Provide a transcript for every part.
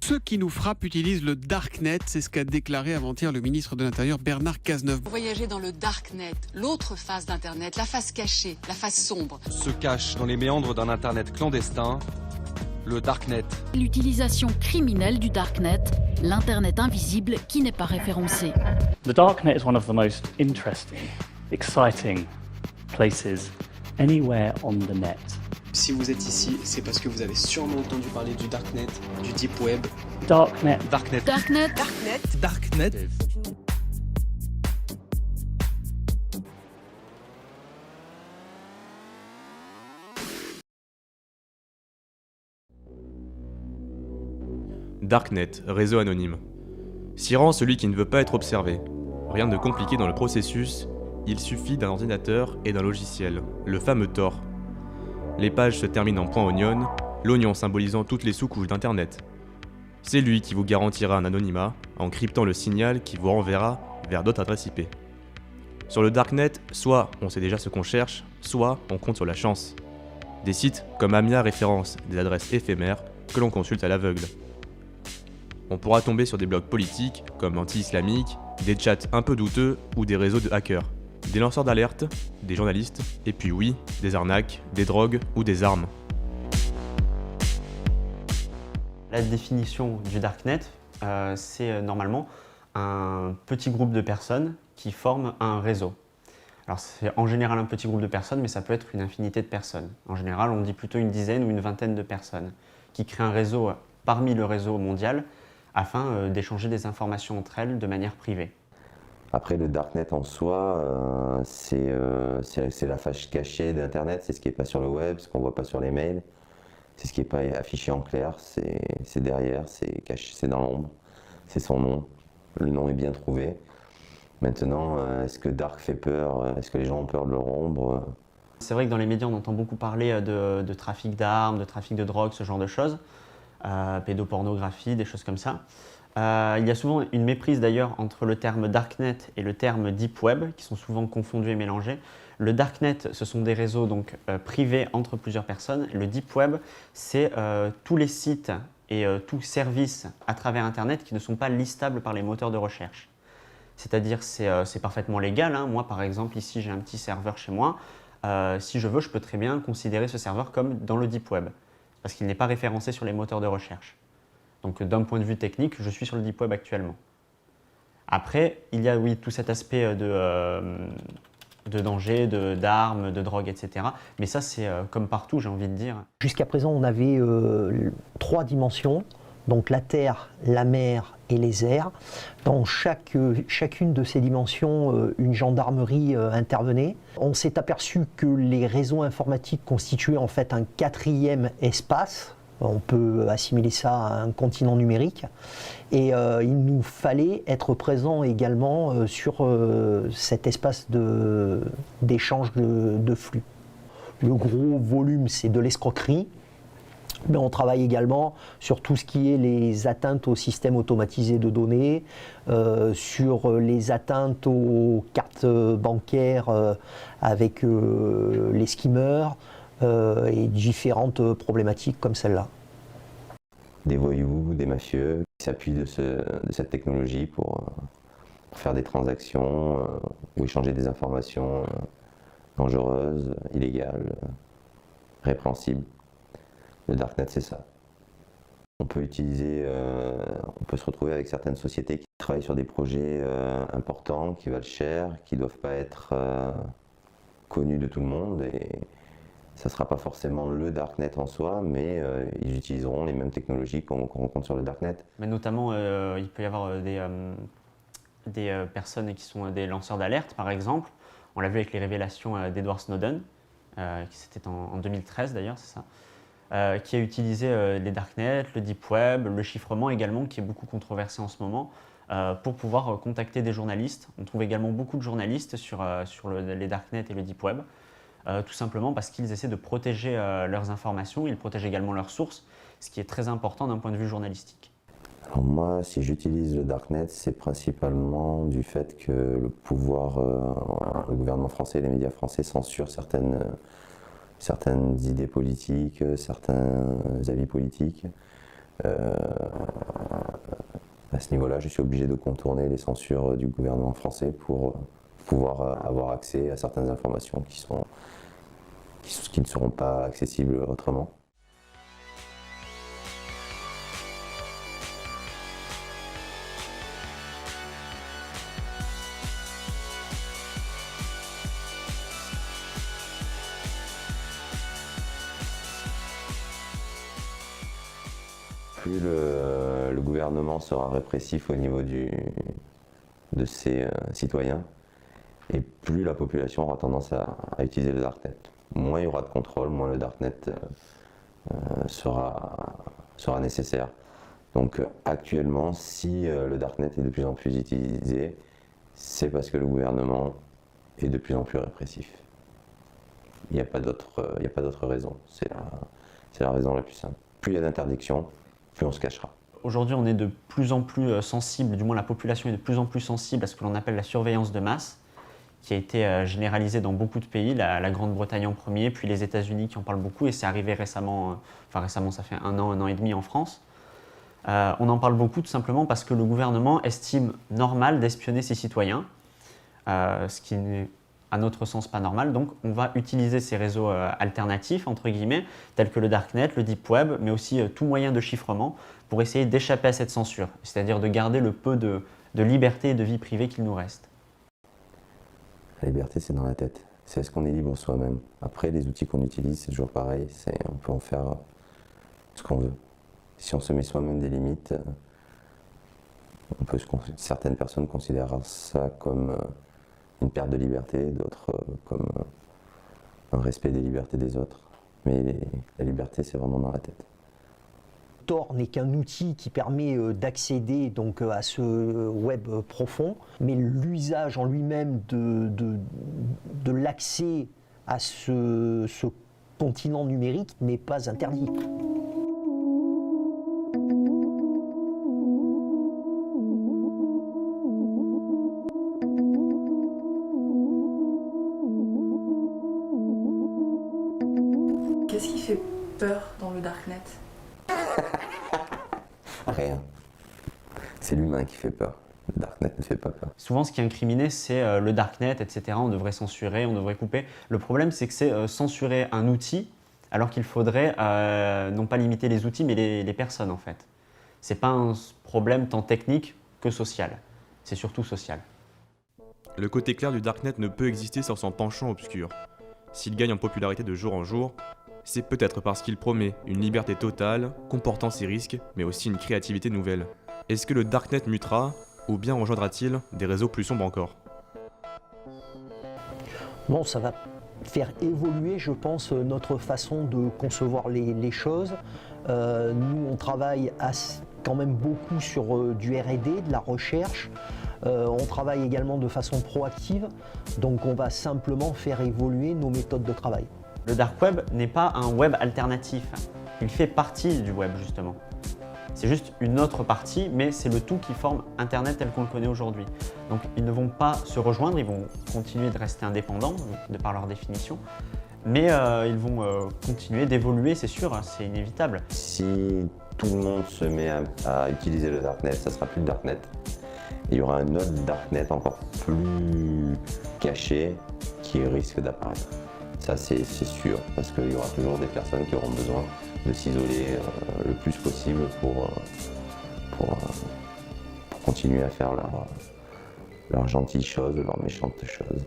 Ceux qui nous frappent utilisent le Darknet, c'est ce qu'a déclaré avant-hier le ministre de l'Intérieur Bernard Cazeneuve. Voyager dans le Darknet, l'autre face d'Internet, la face cachée, la face sombre. Se cache dans les méandres d'un Internet clandestin, le Darknet. L'utilisation criminelle du Darknet, l'Internet invisible qui n'est pas référencé. The Darknet is one of the most interesting, exciting places anywhere on the net. Si vous êtes ici, c'est parce que vous avez sûrement entendu parler du Darknet, du Deep Web. Darknet. Darknet. Darknet. Darknet. Darknet, réseau anonyme. S'y rend celui qui ne veut pas être observé. Rien de compliqué dans le processus, il suffit d'un ordinateur et d'un logiciel, le fameux Tor. Les pages se terminent en .onion, l'oignon symbolisant toutes les sous-couches d'Internet. C'est lui qui vous garantira un anonymat en cryptant le signal qui vous renverra vers d'autres adresses IP. Sur le Darknet, soit on sait déjà ce qu'on cherche, soit on compte sur la chance. Des sites comme Amia référencent des adresses éphémères que l'on consulte à l'aveugle. On pourra tomber sur des blogs politiques comme anti-islamiques, des chats un peu douteux ou des réseaux de hackers. Des lanceurs d'alerte, des journalistes, et puis oui, des arnaques, des drogues ou des armes. La définition du Darknet, c'est normalement un petit groupe de personnes qui forment un réseau. Alors c'est en général un petit groupe de personnes, mais ça peut être une infinité de personnes. En général, on dit plutôt une dizaine ou une vingtaine de personnes qui créent un réseau parmi le réseau mondial afin d'échanger des informations entre elles de manière privée. Après, le Darknet en soi, c'est la face cachée d'Internet, c'est ce qui n'est pas sur le web, ce qu'on ne voit pas sur les mails, c'est ce qui n'est pas affiché en clair, c'est derrière, c'est caché, c'est dans l'ombre, c'est son nom, le nom est bien trouvé. Maintenant, est-ce que Dark fait peur? Est-ce que les gens ont peur de leur ombre? C'est vrai que dans les médias, on entend beaucoup parler de trafic d'armes, de trafic de drogue, ce genre de choses, pédopornographie, des choses comme ça. Il y a souvent une méprise d'ailleurs entre le terme Darknet et le terme Deep Web, qui sont souvent confondus et mélangés. Le Darknet, ce sont des réseaux donc, privés entre plusieurs personnes. Le Deep Web, c'est tous les sites et tous services à travers Internet qui ne sont pas listables par les moteurs de recherche. C'est-à-dire c'est parfaitement légal. Hein. Moi, par exemple, ici, j'ai un petit serveur chez moi. Si je veux, je peux très bien considérer ce serveur comme dans le Deep Web, parce qu'il n'est pas référencé sur les moteurs de recherche. Donc d'un point de vue technique, je suis sur le Deep Web actuellement. Après, il y a oui, tout cet aspect de danger, d'armes, de drogue, etc. Mais ça, c'est comme partout, j'ai envie de dire. Jusqu'à présent, on avait 3 dimensions, donc la terre, la mer et les airs. Dans chacune de ces dimensions, une gendarmerie intervenait. On s'est aperçu que les réseaux informatiques constituaient en fait un 4e espace. On peut assimiler ça à un continent numérique. Et il nous fallait être présent également sur cet espace d'échange de flux. Le gros volume, c'est de l'escroquerie. Mais on travaille également sur tout ce qui est les atteintes au système automatisé de données, sur les atteintes aux cartes bancaires avec les skimmers, et différentes problématiques comme celle-là. Des voyous, des mafieux qui s'appuient de cette technologie pour faire des transactions ou échanger des informations dangereuses, illégales, répréhensibles. Le Darknet, c'est ça. On peut se retrouver avec certaines sociétés qui travaillent sur des projets importants, qui valent cher, qui ne doivent pas être connus de tout le monde. Et ça ne sera pas forcément le Darknet en soi, mais ils utiliseront les mêmes technologies qu'on rencontre sur le Darknet. Mais notamment, il peut y avoir des personnes qui sont des lanceurs d'alerte, par exemple. On l'a vu avec les révélations d'Edward Snowden, c'était en 2013 d'ailleurs, c'est ça, qui a utilisé les Darknet, le Deep Web, le chiffrement également, qui est beaucoup controversé en ce moment, pour pouvoir contacter des journalistes. On trouve également beaucoup de journalistes sur les Darknet et le Deep Web, tout simplement parce qu'ils essaient de protéger leurs informations, ils protègent également leurs sources, ce qui est très important d'un point de vue journalistique. Alors moi, si j'utilise le Darknet, c'est principalement du fait que le pouvoir, le gouvernement français et les médias français censurent certaines idées politiques, certains avis politiques. À ce niveau-là, je suis obligé de contourner les censures du gouvernement français pour pouvoir avoir accès à certaines informations qui ne seront pas accessibles autrement. Plus le gouvernement sera répressif au niveau de ses citoyens, et plus la population aura tendance à utiliser le Darknet. Moins il y aura de contrôle, moins le Darknet sera nécessaire. Donc actuellement, si le Darknet est de plus en plus utilisé, c'est parce que le gouvernement est de plus en plus répressif. Il n'y a pas d'autre raison, c'est la raison la plus simple. Plus il y a d'interdictions, plus on se cachera. Aujourd'hui, on est de plus en plus sensible, du moins la population est de plus en plus sensible à ce que l'on appelle la surveillance de masse, qui a été généralisée dans beaucoup de pays, la Grande-Bretagne en premier, puis les États-Unis qui en parlent beaucoup, et c'est arrivé récemment, ça fait un an et demi en France. On en parle beaucoup tout simplement parce que le gouvernement estime normal d'espionner ses citoyens, ce qui n'est à notre sens pas normal. Donc on va utiliser ces réseaux alternatifs, entre guillemets, tels que le Darknet, le Deep Web, mais aussi tout moyen de chiffrement pour essayer d'échapper à cette censure, c'est-à-dire de garder le peu de liberté et de vie privée qu'il nous reste. La liberté, c'est dans la tête. C'est est-ce qu'on est libre soi-même. Après, les outils qu'on utilise, c'est toujours pareil. On peut en faire ce qu'on veut. Si on se met soi-même des limites, certaines personnes considèrent ça comme une perte de liberté, d'autres comme un respect des libertés des autres. Mais la liberté, c'est vraiment dans la tête. Tor n'est qu'un outil qui permet d'accéder donc à ce web profond, mais l'usage en lui-même de l'accès à ce continent numérique n'est pas interdit. Qu'est-ce qui fait peur dans le Darknet ? Rien. C'est l'humain qui fait peur. Le Darknet ne fait pas peur. Souvent, ce qui est incriminé, c'est le Darknet, etc. On devrait censurer, on devrait couper. Le problème, c'est que c'est censurer un outil, alors qu'il faudrait non pas limiter les outils, mais les personnes, en fait. C'est pas un problème tant technique que social. C'est surtout social. Le côté clair du Darknet ne peut exister sans son penchant obscur. S'il gagne en popularité de jour en jour, c'est peut-être parce qu'il promet une liberté totale, comportant ses risques, mais aussi une créativité nouvelle. Est-ce que le Darknet mutera, ou bien rejoindra-t-il des réseaux plus sombres encore ? Bon, ça va faire évoluer, je pense, notre façon de concevoir les choses. Nous, on travaille quand même beaucoup sur du R&D, de la recherche. On travaille également de façon proactive, donc on va simplement faire évoluer nos méthodes de travail. Le Dark Web n'est pas un web alternatif, il fait partie du web justement. C'est juste une autre partie, mais c'est le tout qui forme Internet tel qu'on le connaît aujourd'hui. Donc ils ne vont pas se rejoindre, ils vont continuer de rester indépendants, de par leur définition, mais ils vont continuer d'évoluer, c'est sûr, c'est inévitable. Si tout le monde se met à utiliser le Darknet, ça ne sera plus le Darknet. Il y aura un autre Darknet encore plus caché qui risque d'apparaître. Ça c'est sûr, parce qu'il y aura toujours des personnes qui auront besoin de s'isoler le plus possible pour continuer à faire leurs gentilles choses, leurs méchantes choses.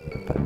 Il n'y a pas de...